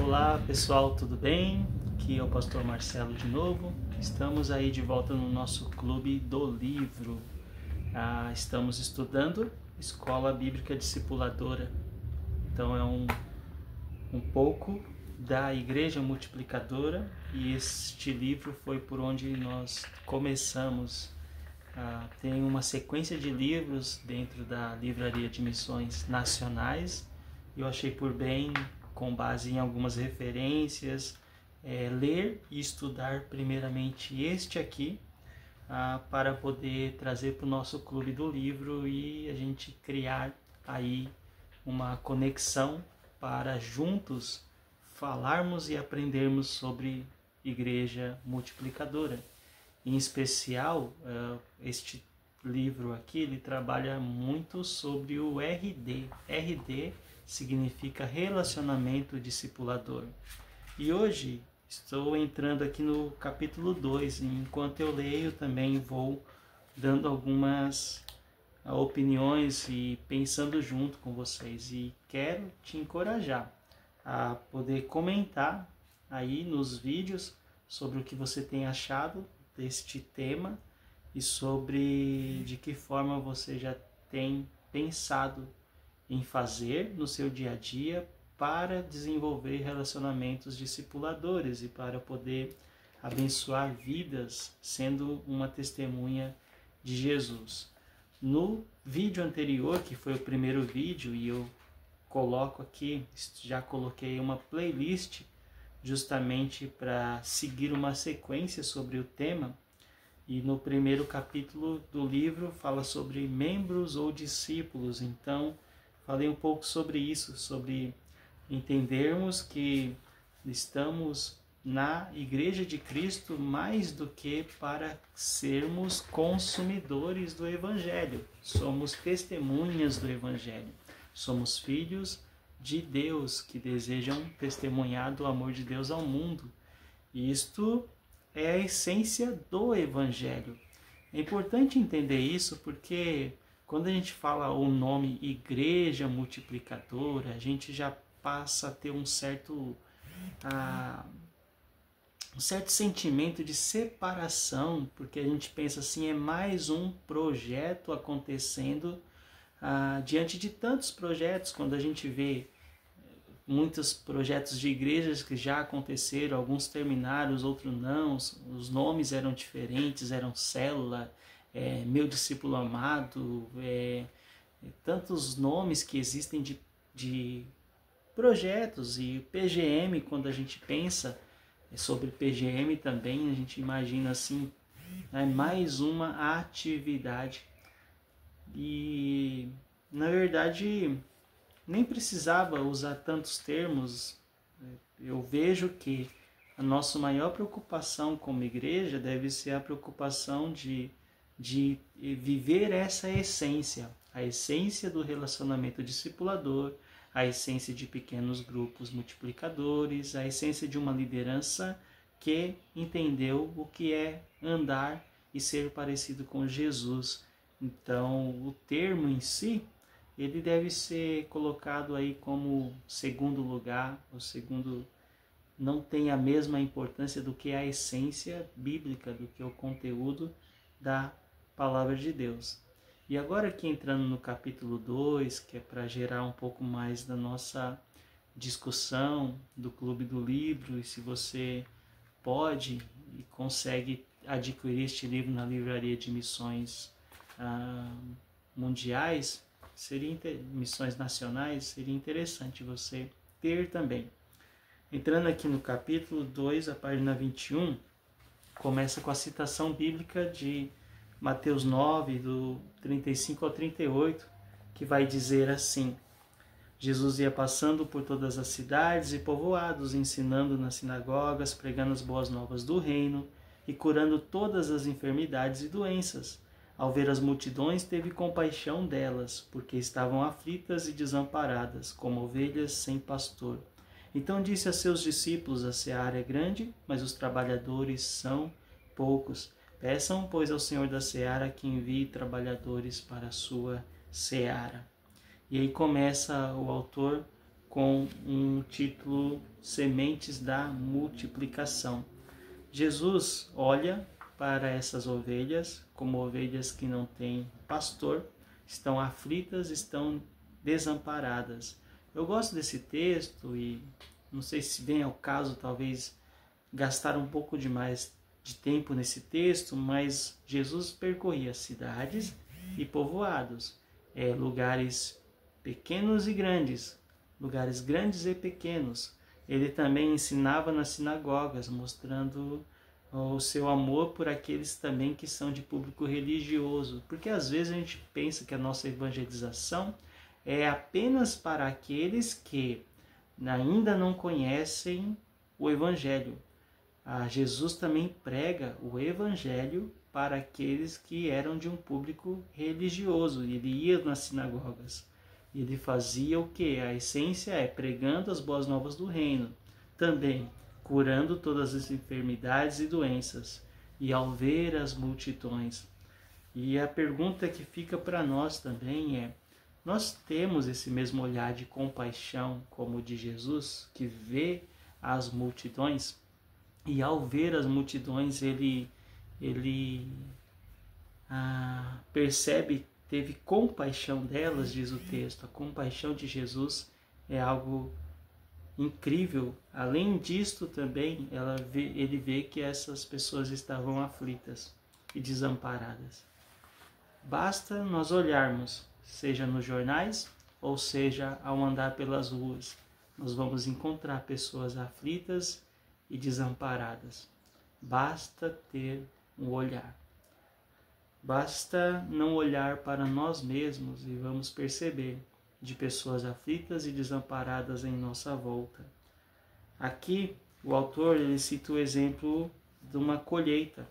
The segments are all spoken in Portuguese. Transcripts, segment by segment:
Olá pessoal, tudo bem? Aqui é o pastor Marcelo de novo. Estamos aí de volta no nosso clube do livro. Estamos estudando Escola Bíblica Discipuladora. Então é um pouco da Igreja Multiplicadora e este livro foi por onde nós começamos. Tem uma sequência de livros dentro da Livraria de Missões Nacionais. Eu achei por bem, com base em algumas referências, ler e estudar primeiramente este aqui, para poder trazer para o nosso clube do livro e a gente criar aí uma conexão para juntos falarmos e aprendermos sobre Igreja Multiplicadora. Em especial, este livro aqui, ele trabalha muito sobre o RD. RD significa Relacionamento Discipulador. E hoje estou entrando aqui no capítulo 2. Enquanto eu leio, também vou dando algumas opiniões e pensando junto com vocês. E quero te encorajar a poder comentar aí nos vídeos sobre o que você tem achado deste tema e sobre de que forma você já tem pensado em fazer no seu dia a dia para desenvolver relacionamentos discipuladores e para poder abençoar vidas sendo uma testemunha de Jesus. No vídeo anterior, que foi o primeiro vídeo, e eu coloco aqui, já coloquei uma playlist justamente para seguir uma sequência sobre o tema. E no primeiro capítulo do livro fala sobre membros ou discípulos. Então, falei um pouco sobre isso, sobre entendermos que estamos na Igreja de Cristo mais do que para sermos consumidores do Evangelho. Somos testemunhas do Evangelho. Somos filhos de Deus que desejam testemunhar do amor de Deus ao mundo. E isto é a essência do Evangelho. É importante entender isso porque quando a gente fala o nome Igreja Multiplicadora, a gente já passa a ter um certo sentimento de separação, porque a gente pensa assim, é mais um projeto acontecendo diante de tantos projetos. Quando a gente vê muitos projetos de igrejas que já aconteceram, alguns terminaram, os outros não, os nomes eram diferentes, eram célula, meu discípulo amado, tantos nomes que existem de projetos. E PGM, quando a gente pensa sobre PGM também, a gente imagina assim, mais uma atividade. E na verdade nem precisava usar tantos termos. Eu vejo que a nossa maior preocupação como igreja deve ser a preocupação de viver essa essência, a essência do relacionamento discipulador, a essência de pequenos grupos multiplicadores, a essência de uma liderança que entendeu o que é andar e ser parecido com Jesus. Então, o termo em si, ele deve ser colocado aí como segundo lugar, o segundo não tem a mesma importância do que a essência bíblica, do que o conteúdo da palavra de Deus. E agora aqui entrando no capítulo 2, que é para gerar um pouco mais da nossa discussão do Clube do Livro, e se você pode e consegue adquirir este livro na Livraria de Missões Mundiais, missões nacionais, seria interessante você ter também. Entrando aqui no capítulo 2, a página 21, começa com a citação bíblica de Mateus 9, do 35 ao 38, que vai dizer assim: Jesus ia passando por todas as cidades e povoados, ensinando nas sinagogas, pregando as boas novas do reino e curando todas as enfermidades e doenças. Ao ver as multidões, teve compaixão delas, porque estavam aflitas e desamparadas, como ovelhas sem pastor. Então disse a seus discípulos: a seara é grande, mas os trabalhadores são poucos. Peçam, pois, ao Senhor da seara que envie trabalhadores para a sua seara. E aí começa o autor com um título Sementes da Multiplicação. Jesus olha para essas ovelhas como ovelhas que não têm pastor, estão aflitas, estão desamparadas. Eu gosto desse texto e não sei se vem ao caso talvez gastar um pouco demais de tempo nesse texto, mas Jesus percorria cidades e povoados, lugares pequenos e grandes, lugares grandes e pequenos. Ele também ensinava nas sinagogas, mostrando o seu amor por aqueles também que são de público religioso, porque às vezes a gente pensa que a nossa evangelização é apenas para aqueles que ainda não conhecem o Evangelho. Jesus também prega o Evangelho para aqueles que eram de um público religioso. Ele ia nas sinagogas. Ele fazia o quê? A essência é pregando as boas novas do reino. Também curando todas as enfermidades e doenças. E ao ver as multidões. E a pergunta que fica para nós também é: nós temos esse mesmo olhar de compaixão como o de Jesus, que vê as multidões? E ao ver as multidões, ele percebe, teve compaixão delas, diz o texto. A compaixão de Jesus é algo incrível. Além disto também, ele vê que essas pessoas estavam aflitas e desamparadas. Basta nós olharmos, seja nos jornais ou seja ao andar pelas ruas, nós vamos encontrar pessoas aflitas e desamparadas. Basta ter um olhar. Basta não olhar para nós mesmos e vamos perceber de pessoas aflitas e desamparadas em nossa volta. Aqui o autor ele cita o exemplo de uma colheita.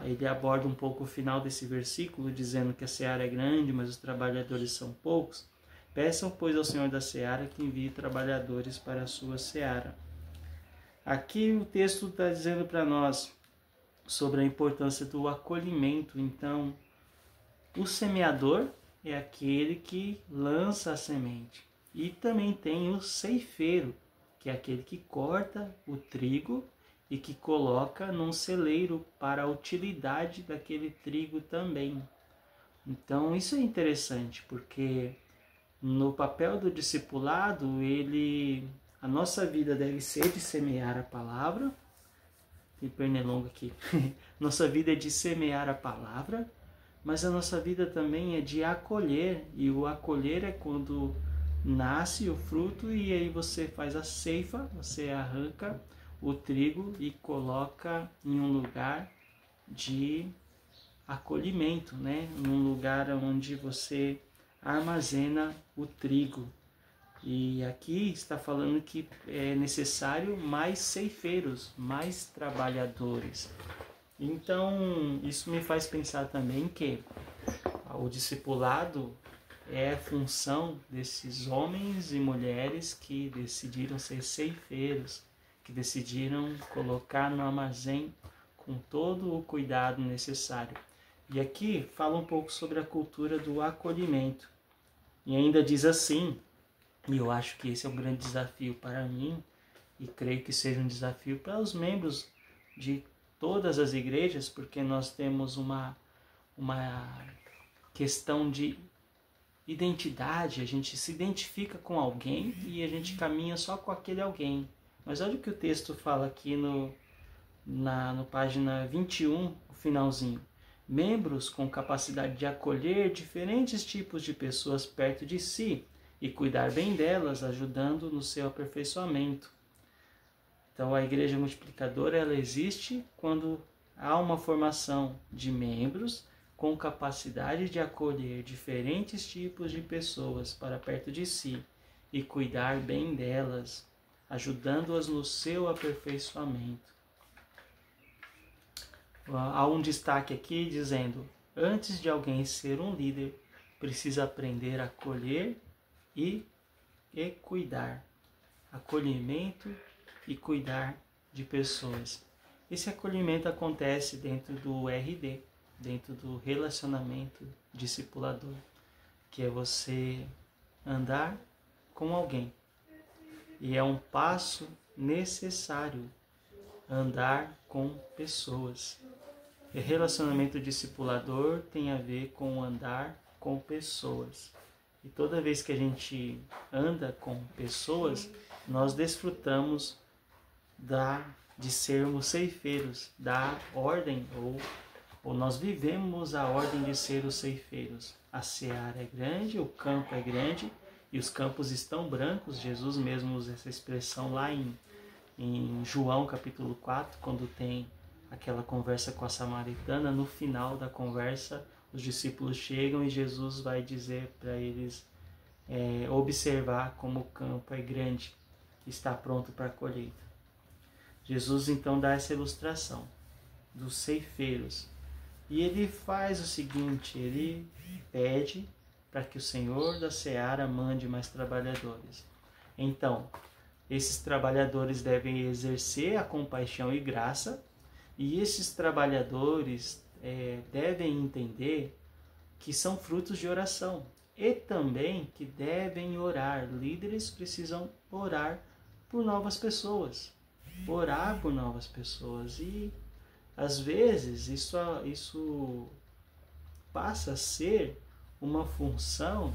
Ele aborda um pouco o final desse versículo, dizendo que a seara é grande, mas os trabalhadores são poucos. Peçam, pois, ao Senhor da seara que envie trabalhadores para a sua seara. Aqui o texto está dizendo para nós sobre a importância do acolhimento. Então, o semeador é aquele que lança a semente. E também tem o ceifeiro, que é aquele que corta o trigo e que coloca num celeiro para a utilidade daquele trigo também. Então, isso é interessante, porque no papel do discipulado, a nossa vida deve ser de semear a palavra. Tem pernilongo aqui. Nossa vida é de semear a palavra, mas a nossa vida também é de acolher. E o acolher é quando nasce o fruto e aí você faz a ceifa, você arranca o trigo e coloca em um lugar de acolhimento, né? Num lugar onde você armazena o trigo. E aqui está falando que é necessário mais ceifeiros, mais trabalhadores. Então, isso me faz pensar também que o discipulado é função desses homens e mulheres que decidiram ser ceifeiros, que decidiram colocar no armazém com todo o cuidado necessário. E aqui fala um pouco sobre a cultura do acolhimento. E ainda diz assim: e eu acho que esse é um grande desafio para mim, e creio que seja um desafio para os membros de todas as igrejas, porque nós temos uma questão de identidade, a gente se identifica com alguém e a gente caminha só com aquele alguém. Mas olha o que o texto fala aqui no página 21, o finalzinho. Membros com capacidade de acolher diferentes tipos de pessoas perto de si, e cuidar bem delas, ajudando no seu aperfeiçoamento. Então, a igreja multiplicadora ela existe quando há uma formação de membros com capacidade de acolher diferentes tipos de pessoas para perto de si e cuidar bem delas, ajudando-as no seu aperfeiçoamento. Há um destaque aqui dizendo: antes de alguém ser um líder, precisa aprender a acolher e cuidar. Acolhimento e cuidar de pessoas. Esse acolhimento acontece dentro do RD, dentro do relacionamento discipulador, que é você andar com alguém, E é um passo necessário andar com pessoas. E relacionamento discipulador tem a ver com andar com pessoas. E toda vez que a gente anda com pessoas, nós desfrutamos de sermos ceifeiros da ordem, ou nós vivemos a ordem de ser os ceifeiros. A seara é grande, o campo é grande e os campos estão brancos. Jesus mesmo usa essa expressão lá em João capítulo 4, quando tem aquela conversa com a samaritana. No final da conversa, os discípulos chegam e Jesus vai dizer para eles observar como o campo é grande, que está pronto para a colheita. Jesus então dá essa ilustração dos ceifeiros. E ele faz o seguinte, ele pede para que o Senhor da seara mande mais trabalhadores. Então, esses trabalhadores devem exercer a compaixão e graça, e esses trabalhadores devem entender que são frutos de oração, e também que devem orar. Líderes precisam orar por novas pessoas, orar por novas pessoas, e às vezes isso passa a ser uma função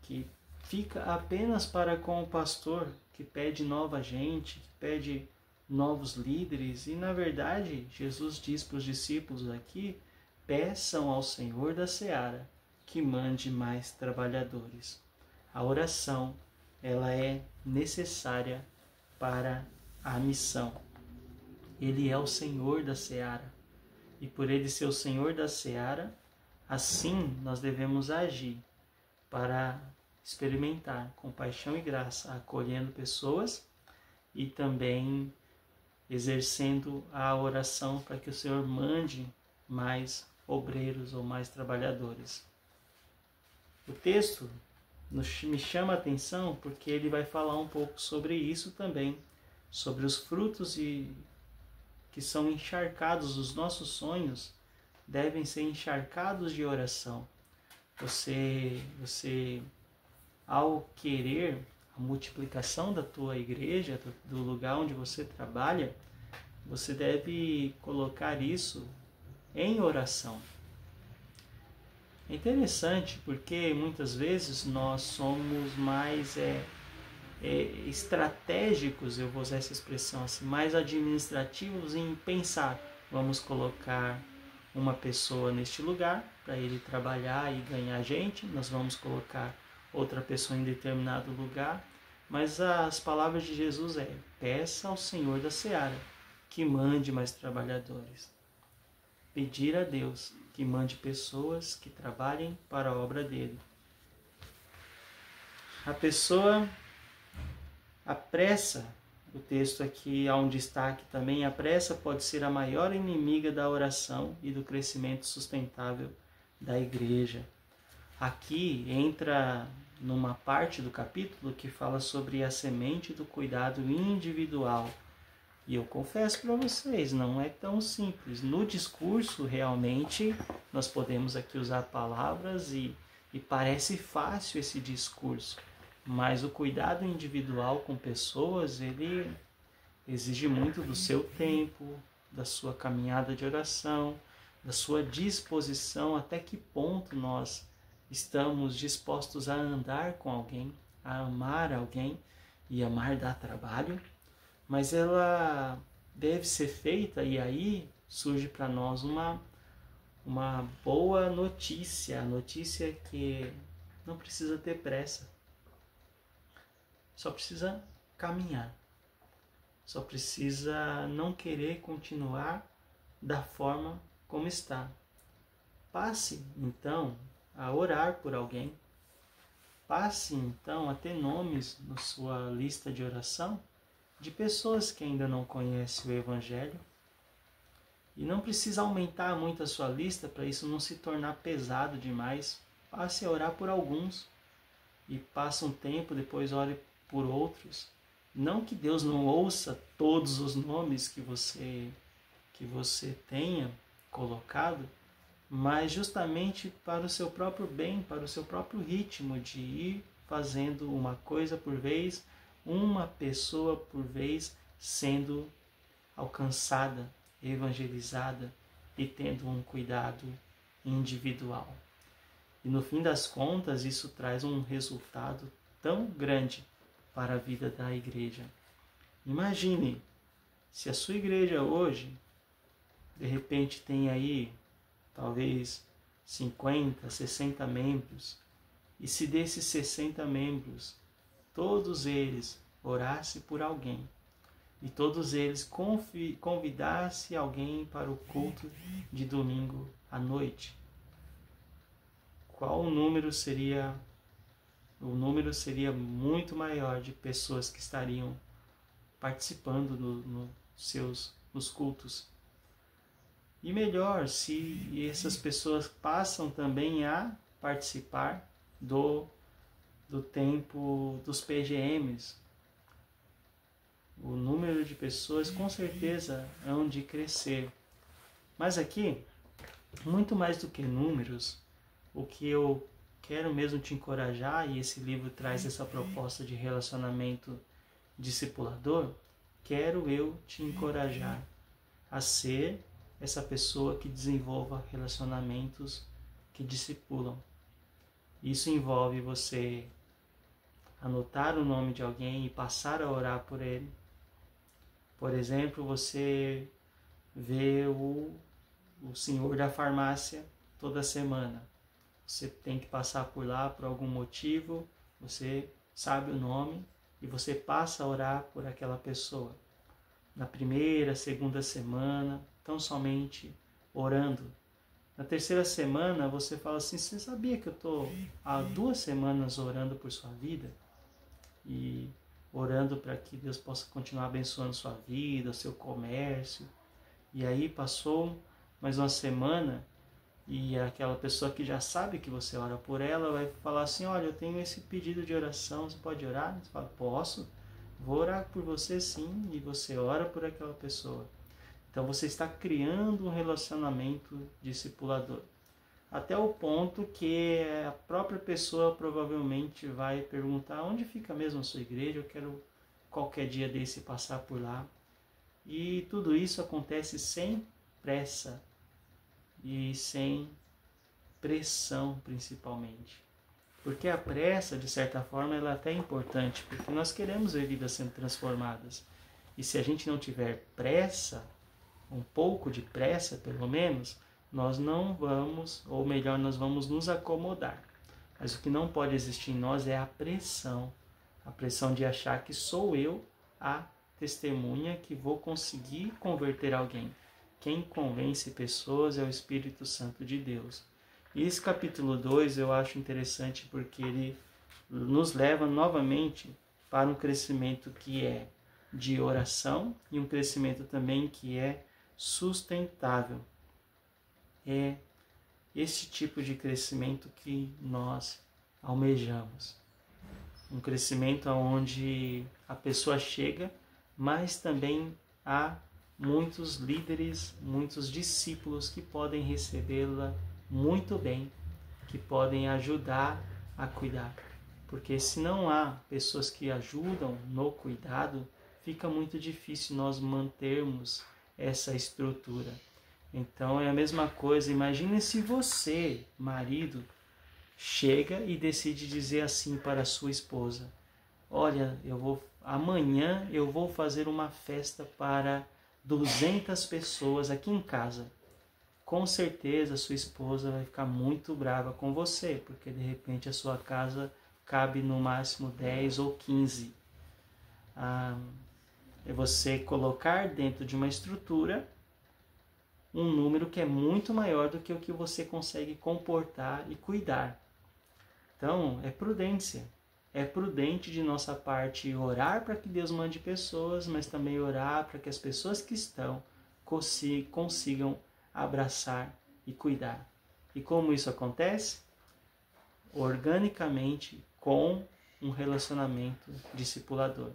que fica apenas para com o pastor, que pede nova gente, que pede novos líderes. E na verdade Jesus diz para os discípulos aqui: peçam ao Senhor da seara que mande mais trabalhadores. A oração, ela é necessária para a missão. Ele é o Senhor da seara, e por ele ser o Senhor da seara, assim nós devemos agir para experimentar compaixão e graça, acolhendo pessoas e também exercendo a oração para que o Senhor mande mais obreiros ou mais trabalhadores. O texto me chama a atenção porque ele vai falar um pouco sobre isso também, sobre os frutos que são encharcados. Os nossos sonhos devem ser encharcados de oração. Você ao querer a multiplicação da tua igreja, do lugar onde você trabalha, você deve colocar isso em oração. É interessante porque muitas vezes nós somos mais estratégicos, eu vou usar essa expressão assim, mais administrativos em pensar: vamos colocar uma pessoa neste lugar para ele trabalhar e ganhar gente, nós vamos colocar outra pessoa em determinado lugar. Mas as palavras de Jesus peça ao Senhor da seara que mande mais trabalhadores. Pedir a Deus que mande pessoas que trabalhem para a obra dele. A pessoa, a pressa, o texto aqui há um destaque também: a pressa pode ser a maior inimiga da oração e do crescimento sustentável da igreja. Aqui entra numa parte do capítulo que fala sobre a semente do cuidado individual. E eu confesso para vocês, não é tão simples. No discurso, realmente, nós podemos aqui usar palavras e parece fácil esse discurso. Mas o cuidado individual com pessoas, ele exige muito do seu tempo, da sua caminhada de oração, da sua disposição, até que ponto nós estamos dispostos a andar com alguém, a amar alguém. E amar dá trabalho, mas ela deve ser feita, e aí surge para nós uma boa notícia. A notícia é que não precisa ter pressa, só precisa caminhar, só precisa não querer continuar da forma como está. Passe então a orar por alguém, passe então a ter nomes na sua lista de oração de pessoas que ainda não conhecem o Evangelho. E não precisa aumentar muito a sua lista para isso não se tornar pesado demais. Passe a orar por alguns e passe um tempo, depois ore por outros. Não que Deus não ouça todos os nomes que você tenha colocado, mas justamente para o seu próprio bem, para o seu próprio ritmo de ir fazendo uma coisa por vez, uma pessoa por vez sendo alcançada, evangelizada e tendo um cuidado individual. E no fim das contas, isso traz um resultado tão grande para a vida da igreja. Imagine se a sua igreja hoje, de repente, tem aí talvez 50, 60 membros, e se desses 60 membros, todos eles orassem por alguém, e todos eles convidassem alguém para o culto de domingo à noite, qual o número seria? O número seria muito maior de pessoas que estariam participando nos cultos. E melhor, se essas pessoas passam também a participar do tempo dos PGMs, o número de pessoas com certeza hão de crescer. Mas aqui, muito mais do que números, o que eu quero mesmo te encorajar, e esse livro traz essa proposta de relacionamento discipulador, quero eu te encorajar a ser essa pessoa que desenvolva relacionamentos que discipulam. Isso envolve você anotar o nome de alguém e passar a orar por ele. Por exemplo, você vê o senhor da farmácia toda semana. Você tem que passar por lá por algum motivo, você sabe o nome e você passa a orar por aquela pessoa. Na primeira, segunda semana, tão somente orando. Na terceira semana, você fala assim, você sabia que eu estou há 2 semanas orando por sua vida? E orando para que Deus possa continuar abençoando sua vida, o seu comércio. E aí passou mais uma semana e aquela pessoa que já sabe que você ora por ela vai falar assim, olha, eu tenho esse pedido de oração, você pode orar? Você fala, posso? Vou orar por você sim, e você ora por aquela pessoa. Então você está criando um relacionamento discipulador. Até o ponto que a própria pessoa provavelmente vai perguntar, onde fica mesmo a sua igreja? Eu quero qualquer dia desse passar por lá. E tudo isso acontece sem pressa e sem pressão, principalmente. Porque a pressa, de certa forma, ela é até importante, porque nós queremos ver vidas sendo transformadas. E se a gente não tiver pressa, um pouco de pressa pelo menos, nós não vamos, ou melhor, nós vamos nos acomodar. Mas o que não pode existir em nós é a pressão de achar que sou eu a testemunha que vou conseguir converter alguém. Quem convence pessoas é o Espírito Santo de Deus. E esse capítulo 2 eu acho interessante porque ele nos leva novamente para um crescimento que é de oração e um crescimento também que é sustentável. É esse tipo de crescimento que nós almejamos. Um crescimento onde a pessoa chega, mas também há muitos líderes, muitos discípulos que podem recebê-la muito bem, que podem ajudar a cuidar. Porque se não há pessoas que ajudam no cuidado, fica muito difícil nós mantermos essa estrutura. Então é a mesma coisa, imagine se você, marido, chega e decide dizer assim para a sua esposa, olha, amanhã eu vou fazer uma festa para 200 pessoas aqui em casa. Com certeza a sua esposa vai ficar muito brava com você, porque de repente a sua casa cabe no máximo 10 ou 15. É você colocar dentro de uma estrutura um número que é muito maior do que o que você consegue comportar e cuidar. Então, é prudência. É prudente de nossa parte orar para que Deus mande pessoas, mas também orar para que as pessoas que estão consigam abraçar e cuidar. E como isso acontece? Organicamente, com um relacionamento discipulador.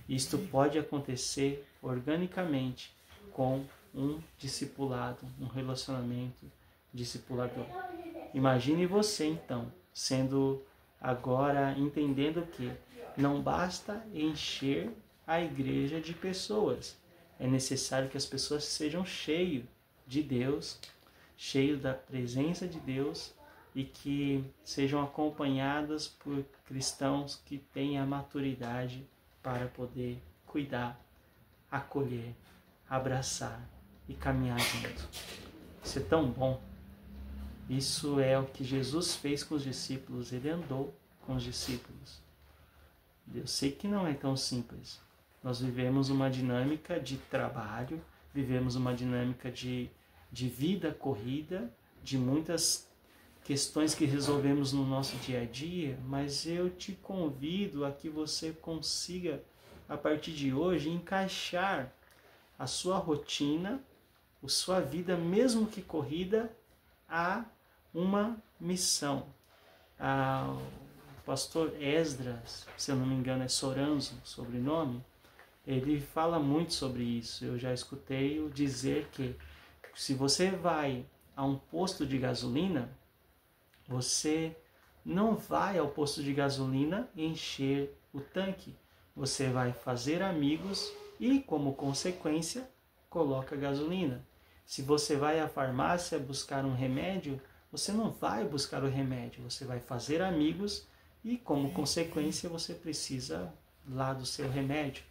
Isto pode acontecer organicamente com um discipulado, um relacionamento discipulador. Imagine você então sendo Agora, entendendo que não basta encher a igreja de pessoas, é necessário que as pessoas sejam cheias de Deus, cheios da presença de Deus, e que sejam acompanhadas por cristãos que tenham a maturidade para poder cuidar, acolher, abraçar e caminhar junto. Isso é tão bom. Isso é o que Jesus fez com os discípulos. Ele andou com os discípulos. Eu sei que não é tão simples. Nós vivemos uma dinâmica de trabalho, vivemos uma dinâmica de vida corrida, de muitas questões que resolvemos no nosso dia a dia, mas eu te convido a que você consiga, a partir de hoje, encaixar a sua rotina, a sua vida, mesmo que corrida, a uma missão. O pastor Esdras, se eu não me engano é Soranzo o sobrenome, ele fala muito sobre isso. Eu já escutei-o dizer que se você vai a um posto de gasolina, você não vai ao posto de gasolina encher o tanque. Você vai fazer amigos e, como consequência, coloca gasolina. Se você vai à farmácia buscar um remédio, você não vai buscar o remédio. Você vai fazer amigos e, como consequência, você precisa lá do seu remédio.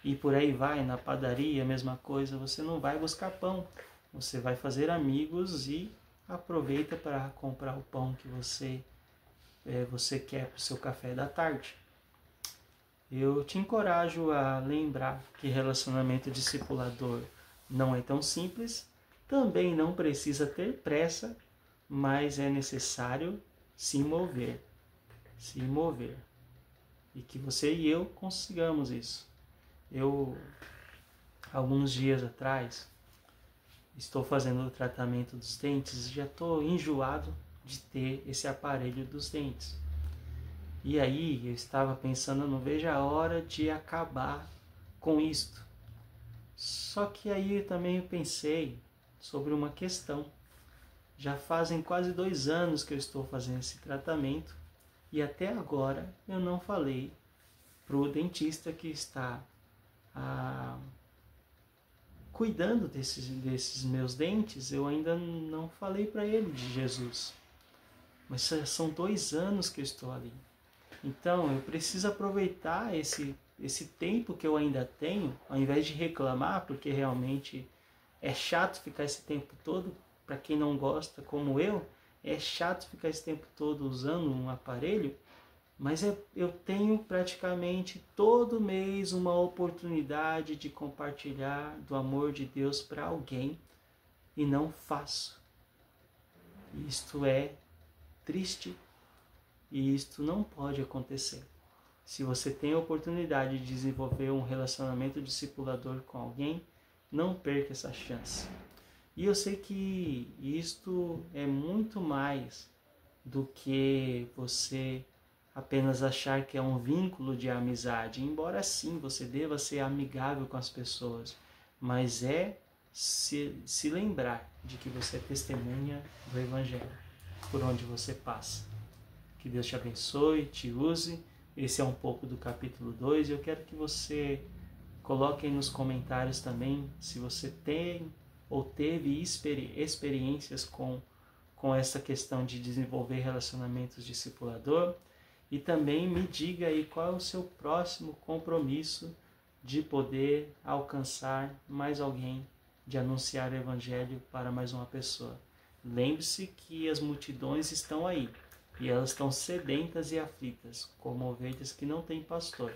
E por aí vai, na padaria, a mesma coisa. Você não vai buscar pão. Você vai fazer amigos e aproveita para comprar o pão que você quer para o seu café da tarde. Eu te encorajo a lembrar que relacionamento discipulador não é tão simples, também não precisa ter pressa, mas é necessário se mover. E que você e eu consigamos isso. Eu, alguns dias atrás, estou fazendo o tratamento dos dentes e já estou enjoado de ter esse aparelho dos dentes. E aí eu estava pensando, eu não vejo a hora de acabar com isto. Só que aí também eu pensei sobre uma questão. Já fazem quase 2 anos que eu estou fazendo esse tratamento e até agora eu não falei para o dentista que está cuidando desses meus dentes, eu ainda não falei para ele de Jesus. Mas são 2 anos que eu estou ali. Então eu preciso aproveitar esse tempo que eu ainda tenho, ao invés de reclamar, porque realmente é chato ficar esse tempo todo, para quem não gosta como eu, é chato ficar esse tempo todo usando um aparelho, mas eu tenho praticamente todo mês uma oportunidade de compartilhar do amor de Deus para alguém e não faço. Isto é triste e isto não pode acontecer. Se você tem a oportunidade de desenvolver um relacionamento discipulador com alguém, não perca essa chance. E eu sei que isto é muito mais do que você apenas achar que é um vínculo de amizade, embora sim você deva ser amigável com as pessoas, mas é se lembrar de que você é testemunha do Evangelho por onde você passa. Que Deus te abençoe, te use. Esse é um pouco do capítulo 2 e eu quero que você coloque aí nos comentários também se você tem ou teve experiências com essa questão de desenvolver relacionamentos discipulador. E também me diga aí qual é o seu próximo compromisso de poder alcançar mais alguém, de anunciar o Evangelho para mais uma pessoa. Lembre-se que as multidões estão aí e elas estão sedentas e aflitas, como ovelhas que não têm pastor.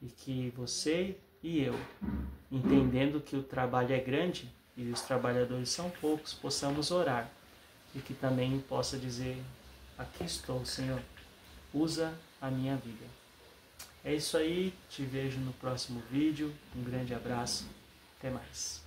E que você e eu, entendendo que o trabalho é grande e os trabalhadores são poucos, possamos orar. E que também possa dizer, aqui estou, Senhor. Usa a minha vida. É isso aí, te vejo no próximo vídeo. Um grande abraço, até mais.